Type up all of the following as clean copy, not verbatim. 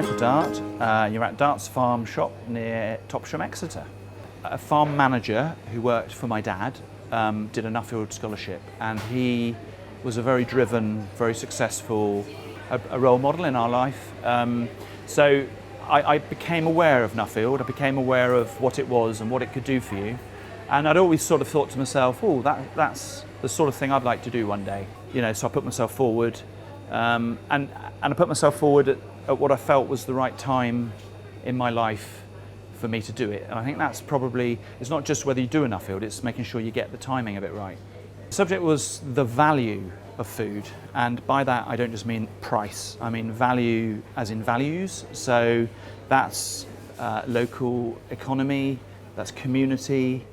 Michael Dart. You're at Dart's farm shop near Topsham, Exeter. A farm manager who worked for my dad did a Nuffield Scholarship, and he was a very driven, very successful a role model in our life. So I became aware of Nuffield. I became aware of what it was and what it could do for you. And I'd always sort of thought to myself, oh, that's the sort of thing I'd like to do one day. You know, so I put myself forward, and I put myself forward at what I felt was the right time in my life for me to do it. And I think that's probably, it's not just whether you do a Nuffield, it's making sure you get the timing of it right. The subject was the value of food, and by that I don't just mean price, I mean value as in values. So that's local economy, that's community,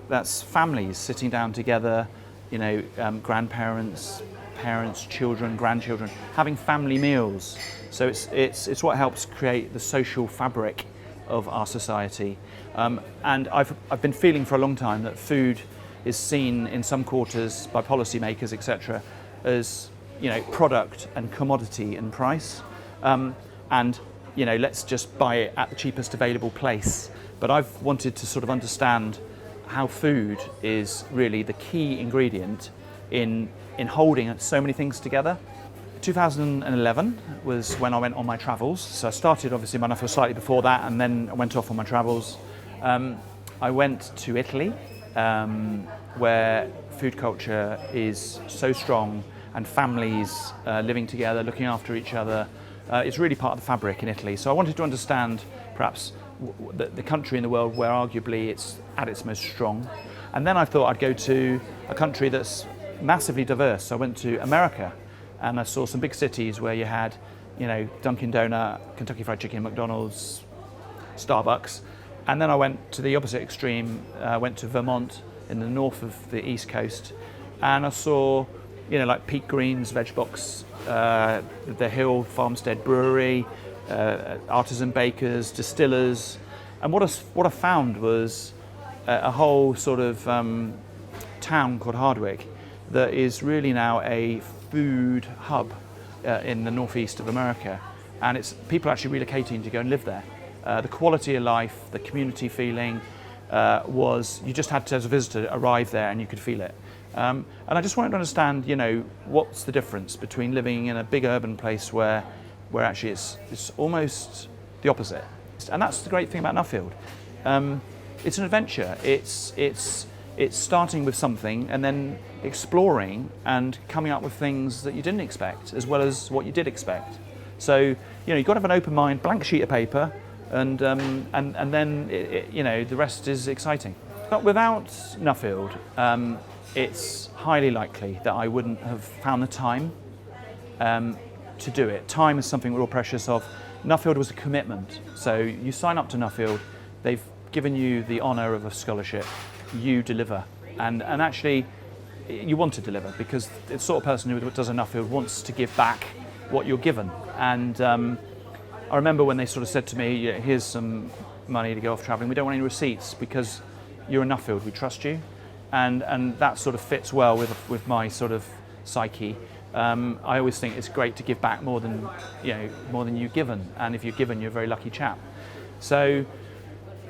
that's families sitting down together, you know, grandparents, parents, children, grandchildren, having family meals. So it's what helps create the social fabric of our society. And I've been feeling for a long time that food is seen in some quarters by policymakers, etc., as, you know, product and commodity and price. And, you know, let's just buy it at the cheapest available place. But I've wanted to sort of understand how food is really the key ingredient in holding so many things together. 2011 was when I went on my travels. So I started obviously my Nuffield slightly before that, and then I went off on my travels. I went to Italy, where food culture is so strong, and families living together, looking after each other. It's really part of the fabric in Italy. So I wanted to understand perhaps the country in the world where arguably it's at its most strong. And then I thought I'd go to a country that's massively diverse. So I went to America, and I saw some big cities where you had, you know, Dunkin' Donut, Kentucky Fried Chicken, McDonald's, Starbucks. And then I went to the opposite extreme, went to Vermont in the north of the East Coast, and I saw, you know, like Pete Green's Veg Box, the Hill Farmstead Brewery, artisan bakers, distillers. And what I found was a whole sort of town called Hardwick that is really now a food hub in the northeast of America, and it's people actually relocating to go and live there. The quality of life, the community feeling was, you just had to, as a visitor, arrive there and you could feel it. And I just wanted to understand, you know, what's the difference between living in a big urban place where actually it's almost the opposite. And that's the great thing about Nuffield. It's an adventure. It's starting with something and then exploring and coming up with things that you didn't expect, as well as what you did expect. So, you know, you've got to have an open mind, blank sheet of paper, and then you know, the rest is exciting. But without Nuffield, it's highly likely that I wouldn't have found the time to do it. Time is something we're all precious of. Nuffield was a commitment. So you sign up to Nuffield, they've given you the honour of a scholarship, you deliver. And actually, you want to deliver, because the sort of person who does a Nuffield wants to give back what you're given. And I remember when they sort of said to me, yeah, here's some money to go off travelling, we don't want any receipts because you're a Nuffield, we trust you. And that sort of fits well with my sort of psyche. I always think it's great to give back more than you've given, and if you're given, you're a very lucky chap. So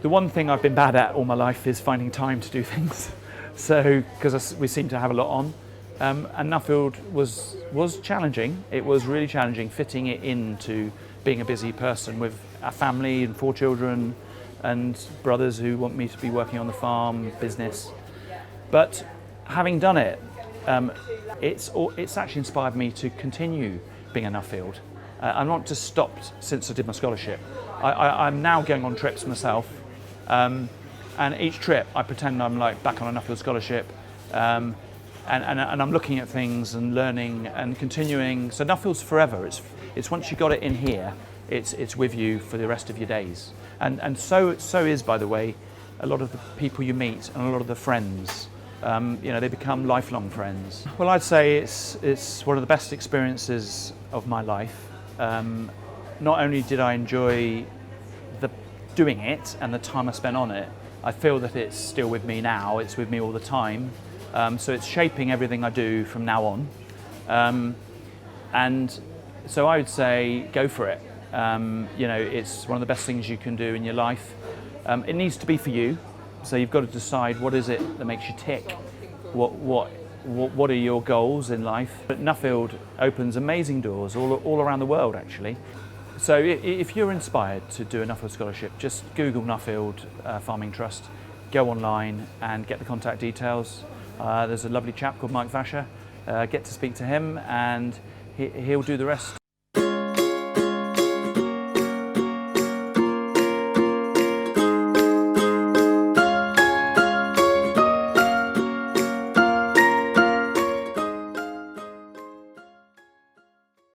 the one thing I've been bad at all my life is finding time to do things. So because we seem to have a lot on, and Nuffield was challenging. It was really challenging fitting it into being a busy person with a family and 4 children and brothers who want me to be working on the farm business. But having done it, it's actually inspired me to continue being a Nuffield. I'm not just stopped since I did my scholarship. I'm now going on trips myself, and each trip I pretend I'm like back on a Nuffield scholarship, and I'm looking at things and learning and continuing. So Nuffield's forever. It's once you got it in here, it's with you for the rest of your days. And so is, by the way, a lot of the people you meet and a lot of the friends. You know, they become lifelong friends. Well, I'd say it's one of the best experiences of my life. Not only did I enjoy doing it and the time I spent on it, I feel that it's still with me now. It's with me all the time. So it's shaping everything I do from now on. And so I would say go for it. You know, it's one of the best things you can do in your life. It needs to be for you, so you've got to decide what is it that makes you tick. What are your goals in life? But Nuffield opens amazing doors all around the world, actually. So if you're inspired to do a Nuffield scholarship, just Google Nuffield Farming Trust, go online and get the contact details. There's a lovely chap called Mike Vasher. Get to speak to him and he'll do the rest.